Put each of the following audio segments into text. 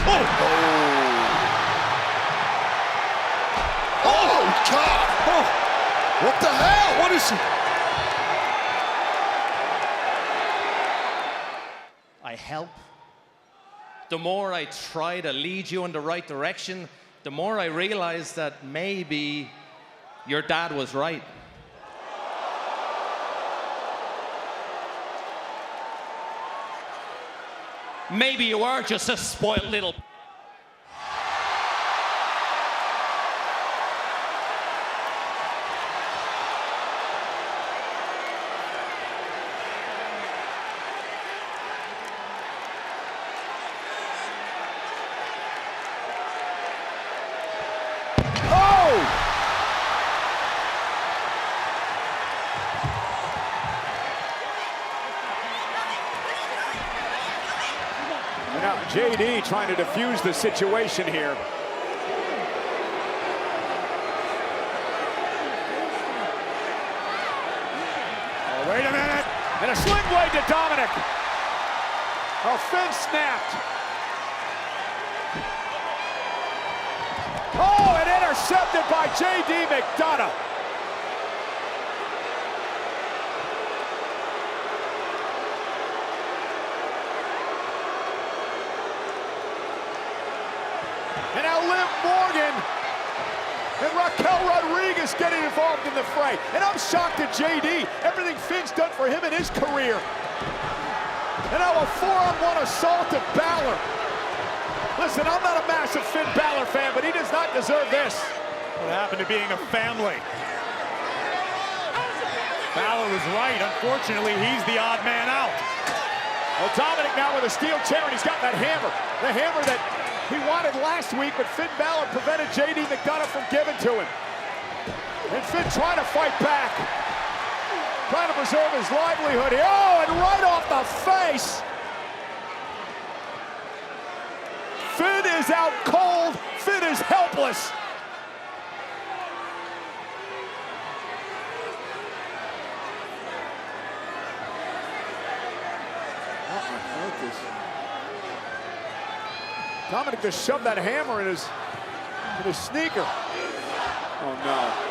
Oh! Oh, God! Oh! What the hell? What is it? I help. The more I try to lead you in the right direction, the more I realize that maybe your dad was right. Maybe you are just a spoiled little... Now JD trying to defuse the situation here. Oh, wait a minute. And a sling blade to Dominic. Oh, Finn snapped. Oh, and intercepted by JD McDonagh. And now Liv Morgan and Raquel Rodriguez getting involved in the fray. And I'm shocked at JD, everything Finn's done for him in his career. And now a 4-on-1 assault of Balor. Listen, I'm not a massive Finn Balor fan, but he does not deserve this. What happened to being a family? Balor was right. Unfortunately, he's the odd man out. Well, Dominic now with a steel chair, and he's got that hammer. The hammer that he wanted last week, but Finn Balor prevented JD McDonagh from giving to him. And Finn trying to fight back. Trying to preserve his livelihood here. Oh, and right off the face. Finn is out cold. Finn is helpless. Dominic just shoved that hammer in his sneaker. Oh no.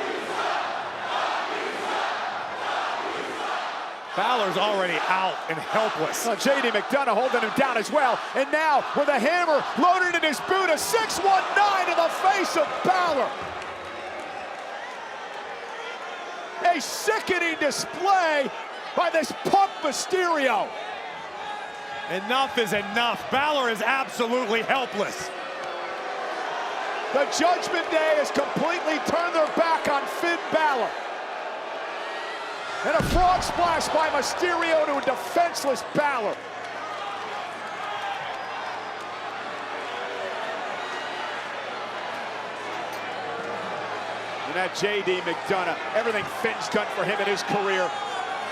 Balor's already out and helpless. Oh, JD McDonagh holding him down as well. And now with a hammer loaded in his boot, a 619 in the face of Balor. A sickening display by this punk Mysterio. Enough is enough. Balor is absolutely helpless. The Judgment Day has completely turned their back on Finn Balor. And a frog splash by Mysterio to a defenseless Balor. And that JD McDonagh, everything Finn's done for him in his career.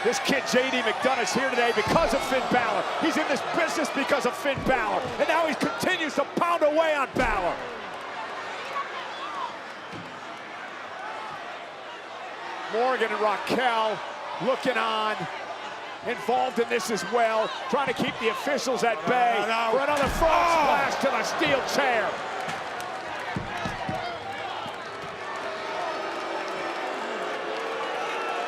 This kid, JD McDonagh's here today because of Finn Balor. He's in this business because of Finn Balor. And now he continues to pound away on Balor. Morgan and Raquel looking on, involved in this as well, trying to keep the officials at bay for another frog splash to the steel chair.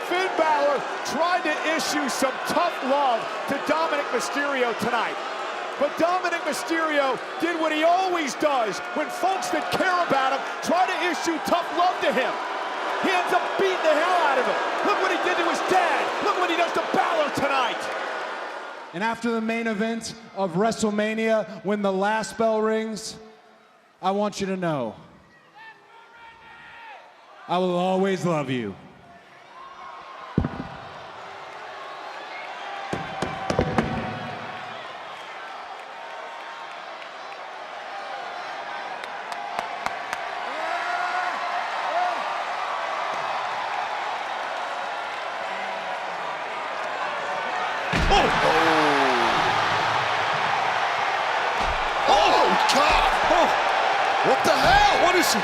Finn Balor tried to issue some tough love to Dominic Mysterio tonight. But Dominic Mysterio did what he always does when folks that care about him try to issue tough love to him. He ends up beating the hell out of him. Look what he did to his dad. Look what he does to Balor tonight. And after the main event of WrestleMania, when the last bell rings, I want you to know, I will always love you. Oh, God! Oh, what the hell? What is it?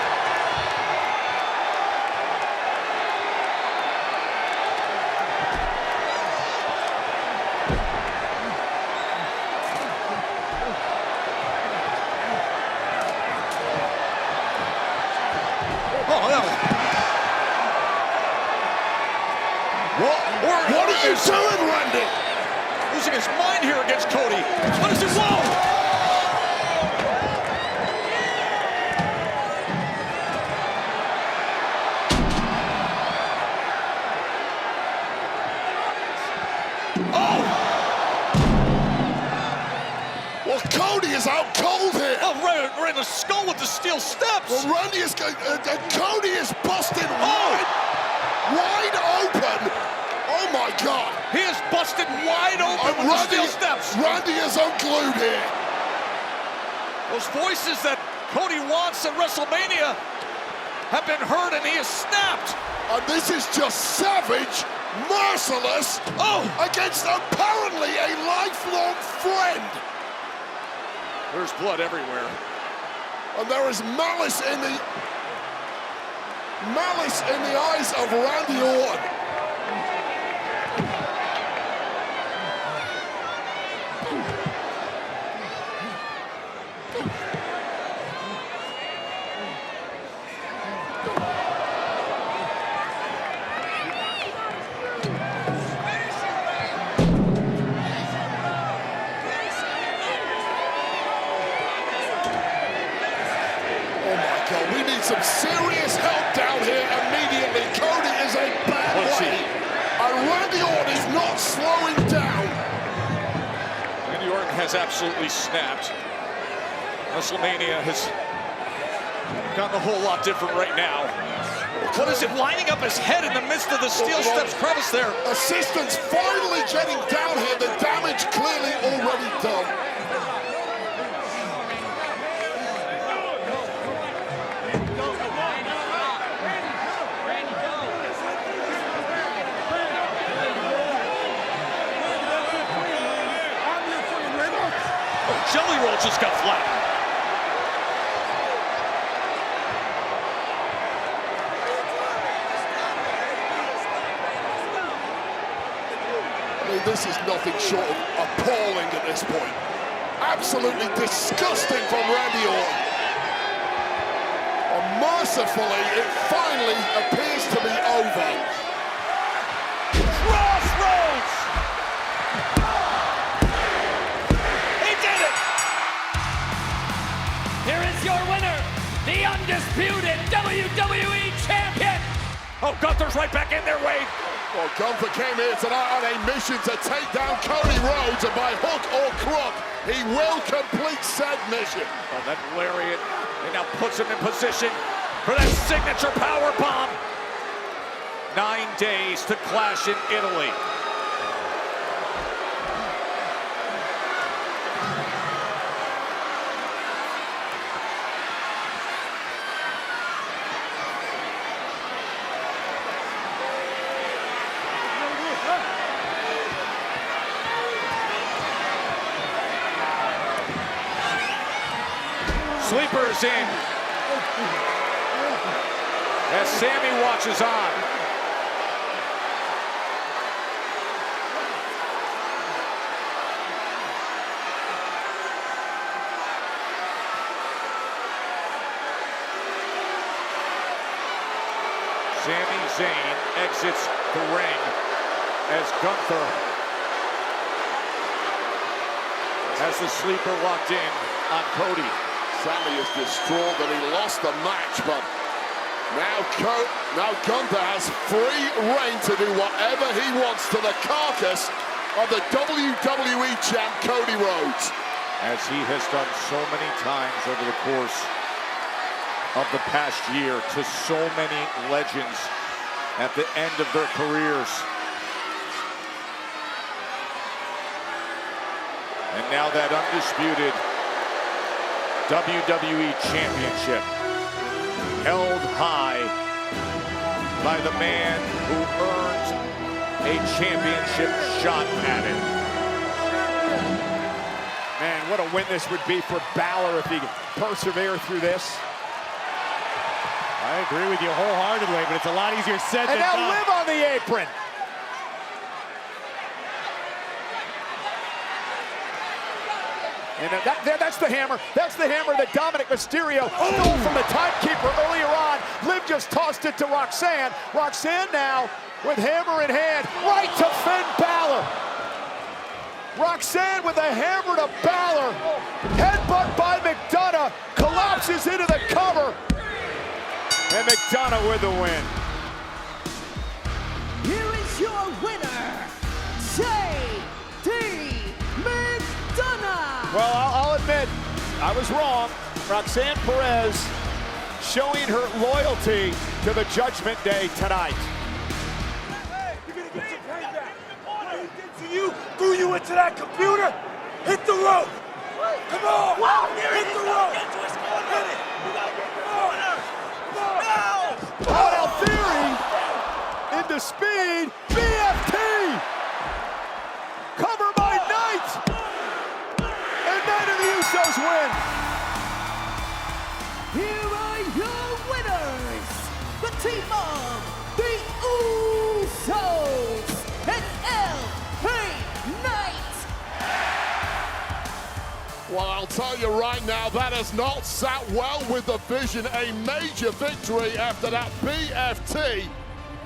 losing his mind here against Cody. What is it? Whoa! Well, Cody is out cold here. Oh, right in the skull with the steel steps. Well, Randy is Cody is busted wide open. Oh my God! He is busted wide open with the steel steps. Randy is unglued here. Those voices that Cody wants at WrestleMania have been heard, and he is snapped. And this is just savage, merciless. Against apparently a lifelong friend. There's blood everywhere. And there is malice in the eyes of Randy Orton. We need some serious help down here immediately. Cody is a bad way. And Randy Orton is not slowing down. Randy Orton has absolutely snapped. WrestleMania has gotten a whole lot different right now. What is it, lining up his head in the midst of the steel steps crevice there? Assistants finally getting down here. The damage clearly already done. Jelly Roll just got flattened. I mean, this is nothing short of appalling at this point. Absolutely disgusting from Randy Orton. And mercifully, it finally appears to be over. Crossroads! Here is your winner, the undisputed WWE Champion. Oh, Gunther's right back in there, Wade. Well, Gunther came here tonight on a mission to take down Cody Rhodes, and by hook or crook, he will complete said mission. Oh, that lariat, it now puts him in position for that signature power bomb. 9 days to Clash in Italy. Sleepers in as Sammy watches on. Sami Zayn exits the ring as Gunther has the sleeper locked in on Cody. Sami is distraught that he lost the match, but now Gunther has free reign to do whatever he wants to the carcass of the WWE champ Cody Rhodes. As he has done so many times over the course of the past year to so many legends at the end of their careers. And now that undisputed WWE Championship held high by the man who earned a championship shot at it. Man, what a win this would be for Balor if he could persevere through this. I agree with you wholeheartedly, but it's a lot easier said than done. And now Liv on the apron. And that's the hammer. That's the hammer that Dominic Mysterio stole from the timekeeper earlier on. Liv just tossed it to Roxanne. Roxanne now with hammer in hand, right to Finn Balor. Roxanne with a hammer to Balor. Headbutt by McDonough. Collapses into the cover. And McDonough with the win. Here is your winner, J.D. McDonough. Well, I'll admit, I was wrong. Roxanne Perez showing her loyalty to the Judgment Day tonight. You're gonna get your payback. What he did to you, threw you into that computer, hit the rope. Come on, hit the rope. Hit it. Oh, now Theory into Speed, BFT. Cover by Knight. And Knight and the Usos win. Here are your winners, the team of the Usos and LA Knight. Well, I'll tell you right now, that has not sat well with the Vision. A major victory after that BFT,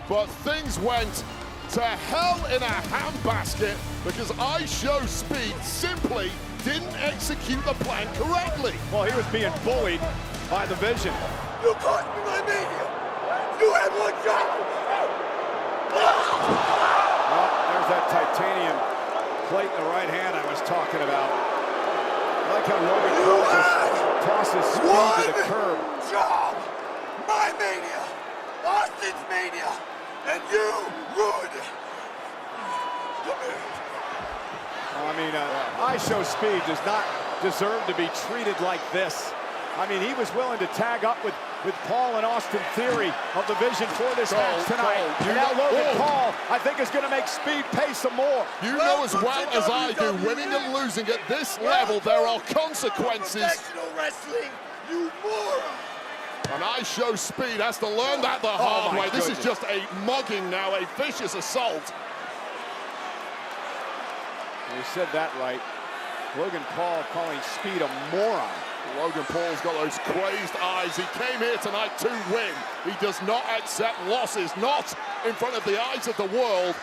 but things went to hell in a handbasket because I Show Speed simply didn't execute the plan correctly. Well, he was being bullied by the Vision. You cost me my mania. You had one shot. Well, there's that titanium plate in the right hand I was talking about. I like how Logan Paul just tosses Speed to the curb. Job. My mania. Austin's mania. And you ruined it. Come here. I mean, I Show Speed does not deserve to be treated like this. I mean, he was willing to tag up with Paul and Austin Theory of the Vision for this match tonight. And now Logan Paul, I think, is going to make Speed pay some more. You know as well as I do, winning and losing at this level, there are consequences. Professional wrestling, you moron. And I Show Speed has to learn that the hard way. This is just a mugging now, a vicious assault. You said that right. Logan Paul calling Speed a moron. Logan Paul's got those crazed eyes. He came here tonight to win. He does not accept losses, not in front of the eyes of the world.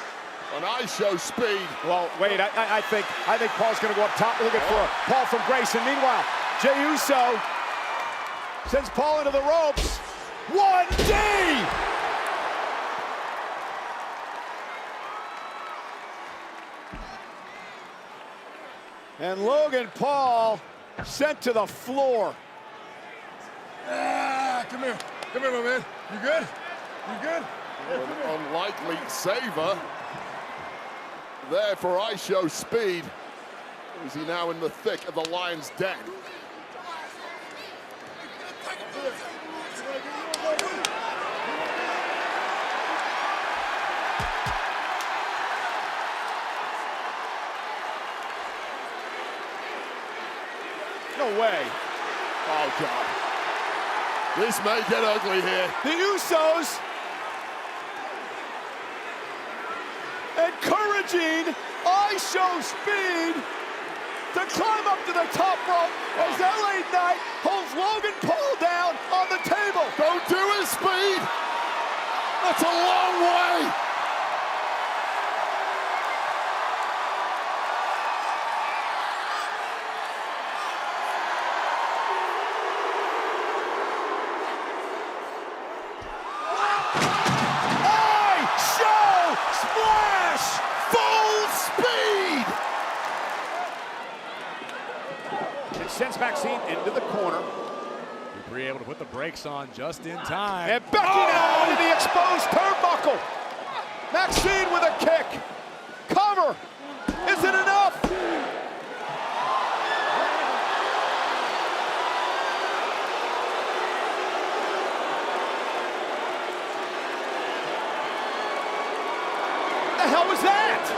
And I Show Speed. Well, wait, I think Paul's going to go up top looking for a Paul from Grayson. Meanwhile, Jey Uso sends Paul into the ropes. 1D! And Logan Paul sent to the floor. Come here, my man. You good? You good? An unlikely saver there for I Show Speed. Is he now in the thick of the Lion's Den? No way. Oh, God. This may get ugly here. The Usos encouraging I Show Speed to climb up to the top rope as LA Knight holds Logan Paul down on the table. Don't do it, Speed. That's a long way. Sends Maxine into the corner. Dupree able to put the brakes on just in time. And Becky now into the exposed turnbuckle. Maxine with a kick. Cover. Is it enough? What the hell was that?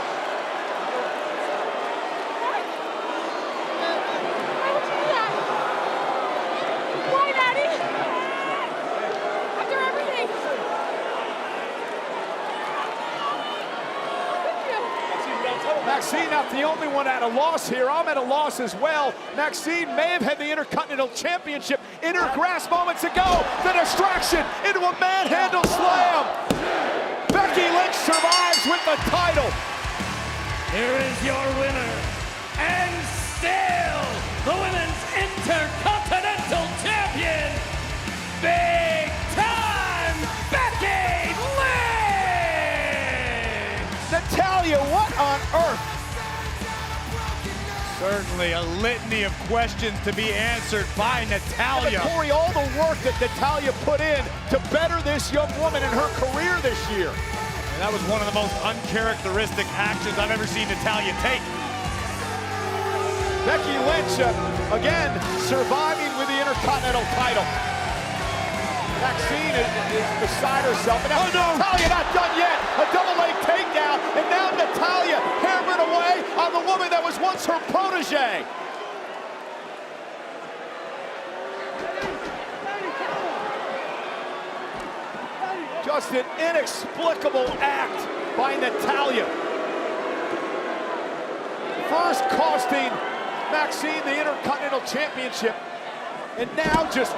Maxine not the only one at a loss here. I'm at a loss as well. Maxine may have had the Intercontinental Championship in her grasp moments ago. The distraction into a manhandle slam. Becky Lynch survives with the title. Here is your winner, Certainly a litany of questions to be answered by Natalya. Corey, all the work that Natalya put in to better this young woman in her career this year. And that was one of the most uncharacteristic actions I've ever seen Natalya take. Becky Lynch, again, surviving with the Intercontinental title. Maxine is beside herself. And now Natalya not done yet. A double leg takedown. And now Natalya hammering away on the woman that was once her protege. Just an inexplicable act by Natalya. First costing Maxine the Intercontinental Championship. And now just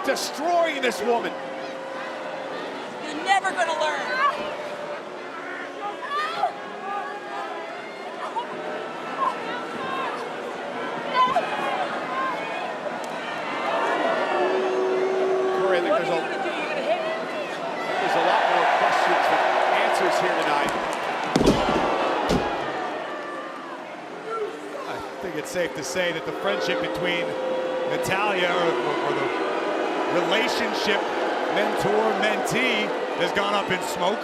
destroying this woman. You're never gonna learn. Corey, I think there's a lot more questions than answers here tonight. I think it's safe to say that the friendship between Natalya or the relationship mentor-mentee has gone up in smoke.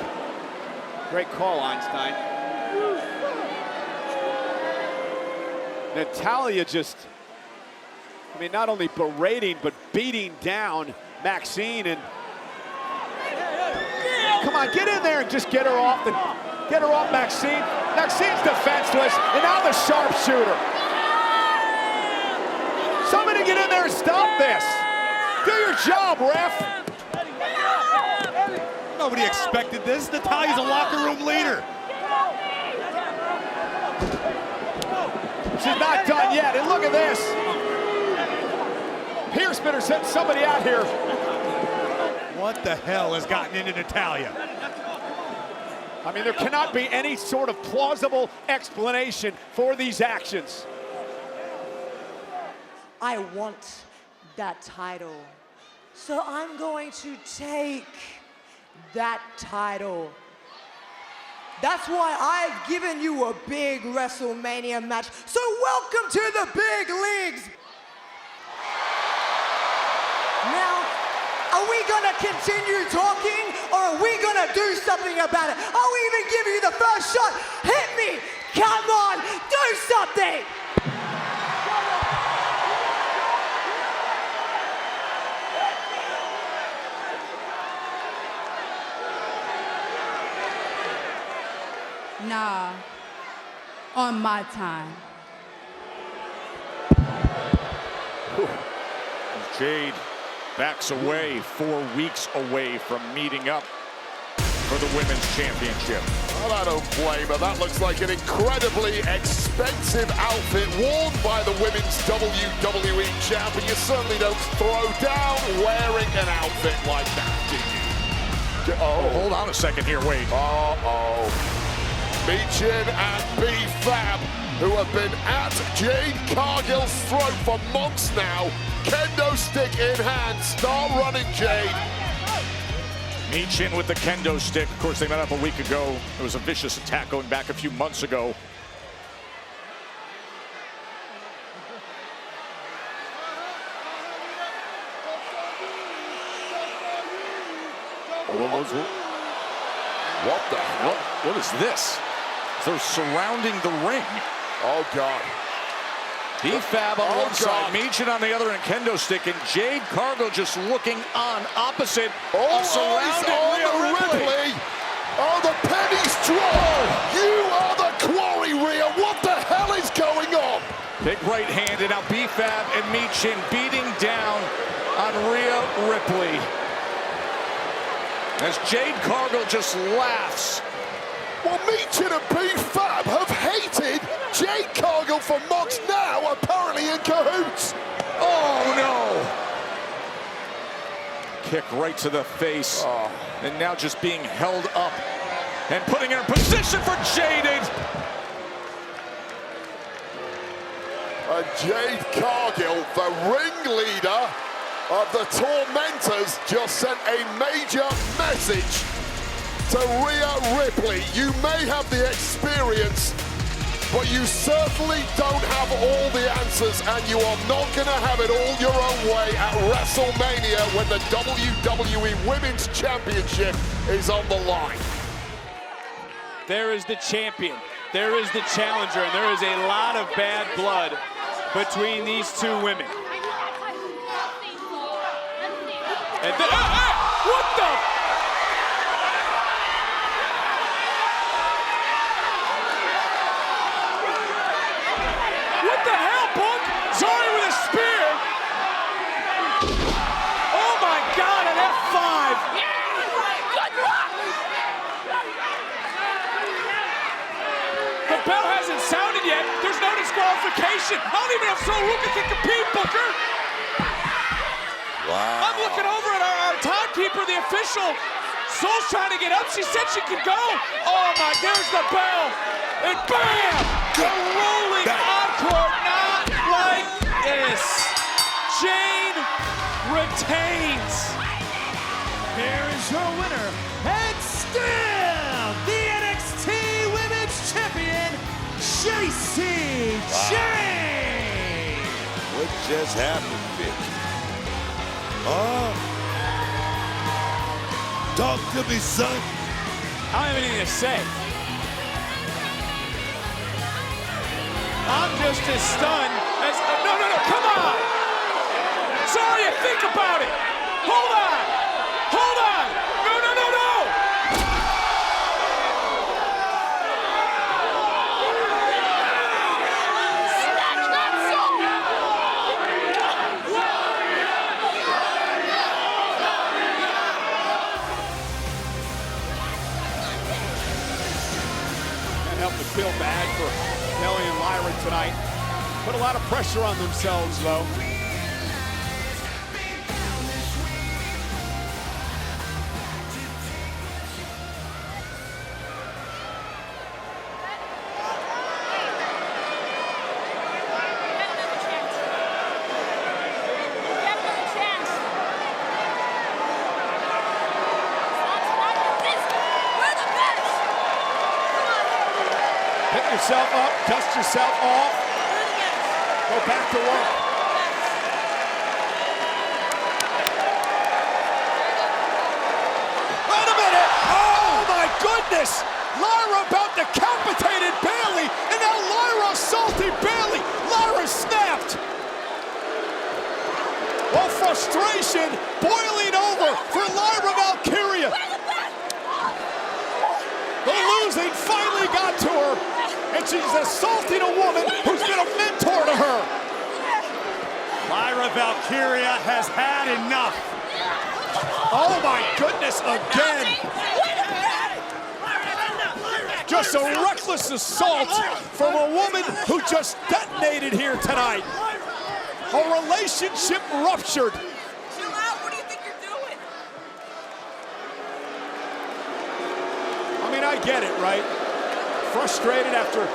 Great call, Einstein. Natalya just, I mean, not only berating, but beating down Maxine. And come on, get in there and just get her off Maxine. Maxine's defenseless, and now the sharpshooter. Somebody get in there and stop this. Do your job, ref. Nobody expected this. Natalya's a locker room leader. She's not done yet, and look at this. Pierce better send somebody out here. What the hell has gotten into Natalya? I mean, there cannot be any sort of plausible explanation for these actions. I want that title. So I'm going to take that title. That's why I've given you a big WrestleMania match. So welcome to the big leagues. Now, are we gonna continue talking or are we gonna do something about it? I'll even give you the first shot. Hit me, come on, do something. Nah, on my time. Jade backs away, 4 weeks away from meeting up for the Women's Championship. Well, I don't blame her. That looks like an incredibly expensive outfit worn by the Women's WWE Champ, and you certainly don't throw down wearing an outfit like that, do you? Oh, hold on a second here, Wade. Uh-oh. Michin and B-Fab, who have been at Jade Cargill's throat for months now. Kendo stick in hand, start running Jade. Michin with the kendo stick. Of course, they met up a week ago. It was a vicious attack going back a few months ago. What the hell? What is this? They're surrounding the ring. Oh, God. B-Fab on one side, Michin on the other, and kendo stick, and Jade Cargill just looking on opposite of surrounding Rhea Ripley. Oh, the penny's dropped. You are the quarry, Rhea. What the hell is going on? Big right hand, and now B-Fab and Michin beating down on Rhea Ripley. As Jade Cargill just laughs. Well, Michin and B-Fab have hated Jade Cargill for months now, apparently in cahoots. Oh, no. Kick right to the face. And now just being held up and putting her in position for Jade. Jade Cargill, the ringleader of the Tormentors, just sent a major message to Rhea Ripley. You may have the experience, but you certainly don't have all the answers, and you are not going to have it all your own way at WrestleMania when the WWE Women's Championship is on the line. There is the champion, there is the challenger, and there is a lot of bad blood between these two women. And what the? What the hell, Punk? Sorry with a spear. Oh my God, an F5. The bell hasn't sounded yet. There's no disqualification. I don't even know if Soroka can compete, Booker. Wow. I'm looking over at our timekeeper, the official. Soul's trying to get up. She said she could go. Oh my, there's the bell. And bam! The rolling encore, not like this. Jane retains. Here is your winner, and still the NXT Women's Champion, Jacy Jayne. What just happened, Vic? Talk to me, son. I don't have anything to say. I'm just as stunned as... No, come on! Sorry, think about it! Hold on! No! Can't help but feel bad for Kelly and Lyra tonight. Put a lot of pressure on themselves, though. Pick yourself up, dust yourself off, go back to work. Wait a minute! Oh my goodness! Lyra about decapitated Bayley, and now Lyra assaulted Bayley. Lyra snapped. Well, frustration boiling over for Lyra Valkyria. The losing finally got to her, and she's assaulting a woman who's been a mentor to her. Lyra Valkyria has had enough. Oh my goodness, again. Just a reckless assault from a woman who just detonated here tonight. A relationship ruptured. Chill out, what do you think you're doing? I mean, I get it, right? Frustrated after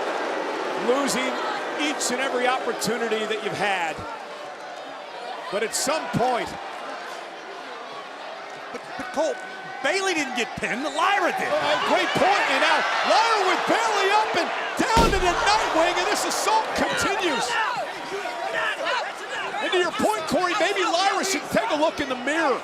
losing each and every opportunity that you've had. But at some point... But Cole, Bayley didn't get pinned, Lyra did. Great point, and now Lyra with Bayley up and down to the Nightwing, and this assault continues. And to your point, Corey, maybe Lyra should take a look in the mirror.